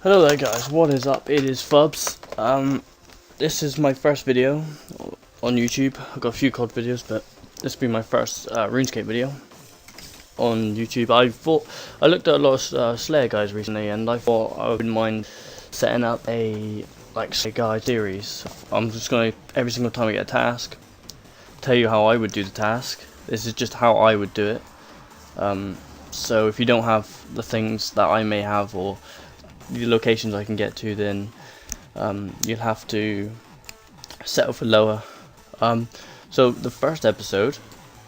Hello there guys, what is up? It is Fubs. This is my first video on YouTube. I've got a few COD videos, but this will be my first Runescape video on YouTube. I looked at a lot of Slayer guys recently, and I thought I wouldn't mind setting up a Slayer guide series. I'm just gonna, every single time I get a task, tell you how I would do the task. This is just how I would do it. So if you don't have the things that I may have, or the locations I can get to, then you'll have to settle for lower. So the first episode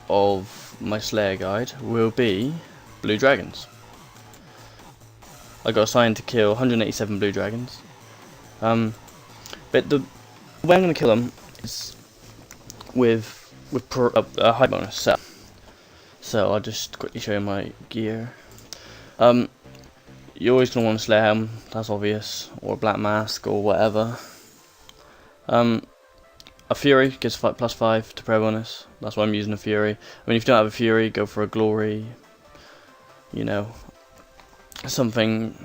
of my Slayer guide will be blue dragons. I got assigned to kill 187 blue dragons. But the way I'm going to kill them is with a high bonus set. So I'll just quickly show you my gear. You're always going to want a Slayer helm, that's obvious, or a black mask, or whatever. A Fury gives +5 to prayer bonus, that's why I'm using a Fury. I mean, if you don't have a Fury, go for a Glory, you know, something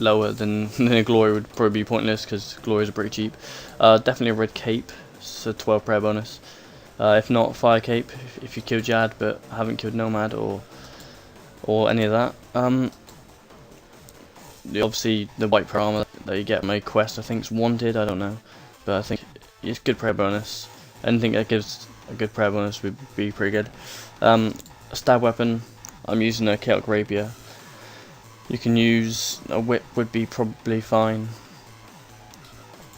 lower than a Glory would probably be pointless, because Glories are pretty cheap. Definitely a red cape, so 12 prayer bonus. If not, fire cape, if you kill Jad but haven't killed Nomad, or any of that. Obviously the white prayer armor that you get in my quest, I think it's wanted, I don't know, but I think it's good prayer bonus. Anything that gives a good prayer bonus would be pretty good. A stab weapon, I'm using a chaotic rapier. You can use a whip, would be probably fine.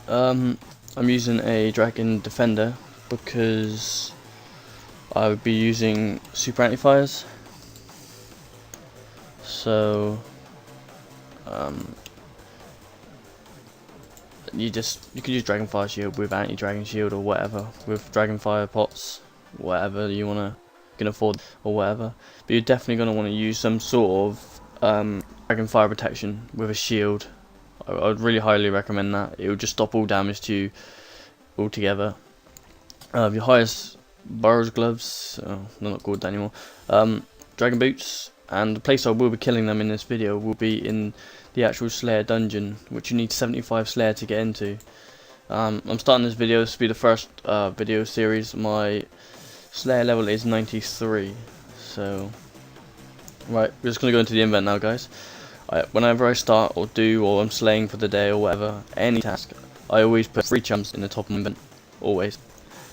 I'm using a dragon defender because I would be using super anti-fires. So you could use Dragonfire Shield with anti-dragon shield, or whatever, with Dragonfire pots, whatever you can afford, or whatever. But you're definitely going to want to use some sort of Dragonfire protection with a shield. I would really highly recommend that. It will just stop all damage to you altogether. Your highest Burrows gloves, they're not called that anymore. Dragon boots. And the place I will be killing them in this video will be in the actual Slayer dungeon, which you need 75 Slayer to get into. I'm starting this video, this will be the first video series. My Slayer level is 93, so right, we're just going to go into the invent now, guys. Whenever I start or I'm slaying for the day or whatever, any task, I always put 3 chums in the top of the invent, always,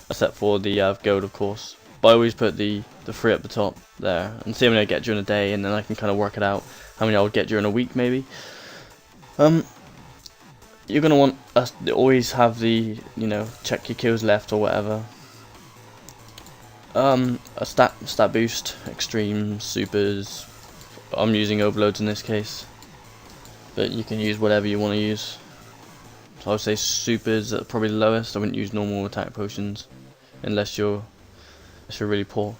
except for the gold, of course. But I always put the 3 at the top there, and see how many I get during a day, and then I can kind of work it out how many I would get during a week, maybe. You're gonna want to always have the, check your kills left or whatever. A stat boost, extreme, supers. I'm using overloads in this case, but you can use whatever you want to use. So I would say supers are probably the lowest. I wouldn't use normal attack potions unless you're really poor.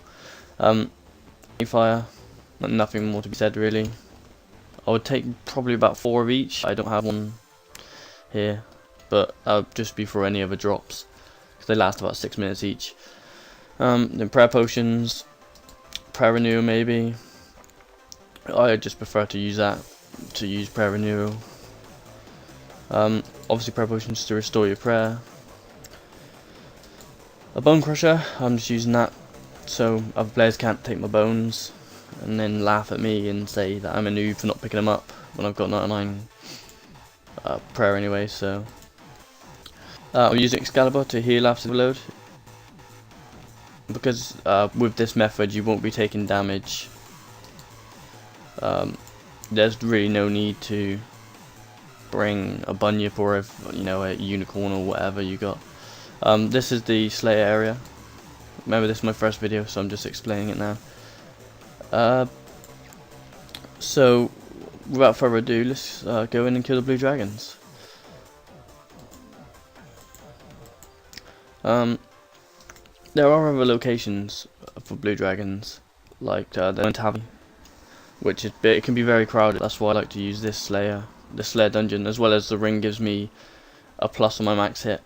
Fire, nothing more to be said really. I would take probably about 4 of each. I don't have one here, but that would just be for any other drops, because they last about 6 minutes each. Then prayer potions, prayer renewal maybe. I just prefer to use prayer renewal. Obviously prayer potions to restore your prayer. A bone crusher, I'm just using that so other players can't take my bones and then laugh at me and say that I'm a noob for not picking them up when I've got 99 prayer anyway. So I'm using Excalibur to heal after the load, because with this method you won't be taking damage. There's really no need to bring a bunyip or a unicorn or whatever you got. This is the Slayer area. Remember, this is my first video, so I'm just explaining it now. So without further ado, let's go in and kill the blue dragons. There are other locations for blue dragons, like the tavern, which it can be very crowded. That's why I like to use this Slayer dungeon, as well as the ring gives me a plus on my max hit.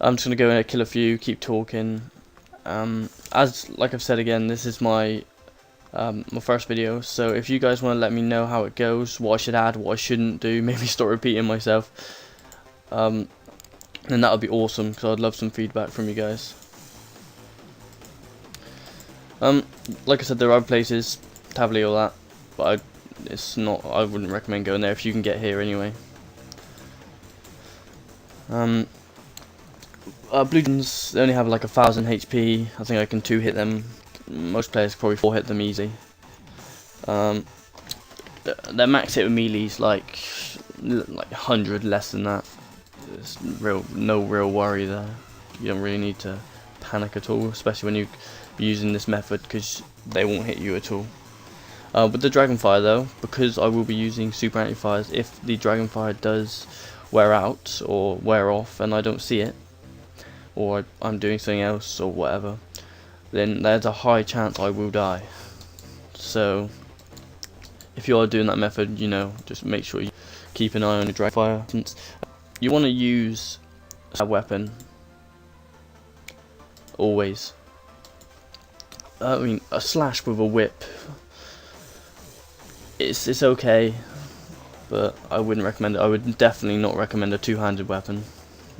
I'm just gonna go in and kill a few, keep talking. Like I've said again, this is my my first video. So if you guys want to let me know how it goes, what I should add, what I shouldn't do, maybe start repeating myself, then that would be awesome, because I'd love some feedback from you guys. Like I said, there are other places, Tably, all that, but I wouldn't recommend going there if you can get here anyway. Blue Dragons, they only have like 1,000 HP. I think I can 2-hit them. Most players probably 4-hit them easy. Their max hit with melee is like 100 less than that. There's no real worry there. You don't really need to panic at all, especially when you're using this method, because they won't hit you at all. With the Dragonfire though, because I will be using super anti-fires, if the Dragonfire does wear out or wear off and I don't see it, or I'm doing something else or whatever, then there's a high chance I will die. So if you are doing that method, you know, just make sure you keep an eye on your Dragonfire. You want to use a weapon always. I mean, a slash with a whip, it's okay, but I wouldn't recommend it. I would definitely not recommend a two-handed weapon.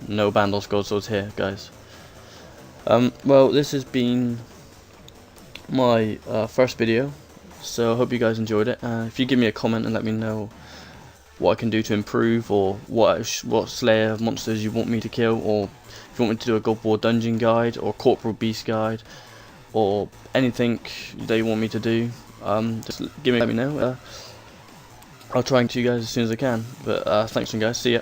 No Bandos Gold Swords here, guys. Well, this has been my first video, so I hope you guys enjoyed it. If you give me a comment and let me know what I can do to improve, or what Slayer monsters you want me to kill, or if you want me to do a God War dungeon guide, or Corporal Beast guide, or anything that you want me to do, just let me know. I'll try and to you guys as soon as I can. But thanks, guys. See ya.